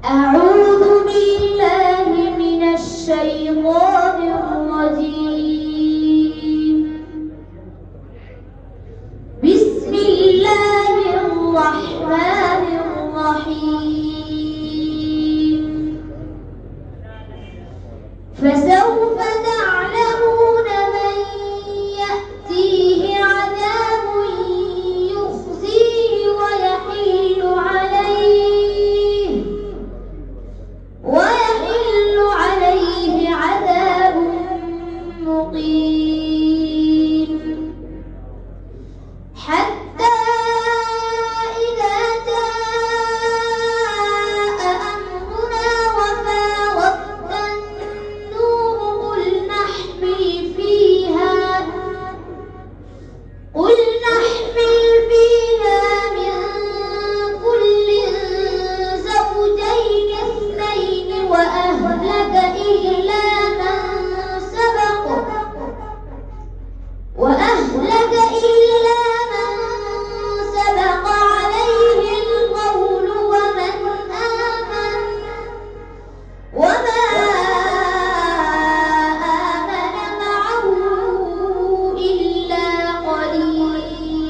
أعوذ بالله من الشيطان الرجيم. بسم الله الرحمن الرحيم. فسوف تعلمون من يأتيه عذاب يخزيه ويحل عليه عذاب مقيم. حتى إذا جاء أمرنا وفارت النور قل نحمل فيها من كل زوجين اثنين وأهلك إلا من سبق عليه القول ومن آمن وما آمن معه إلا قليل.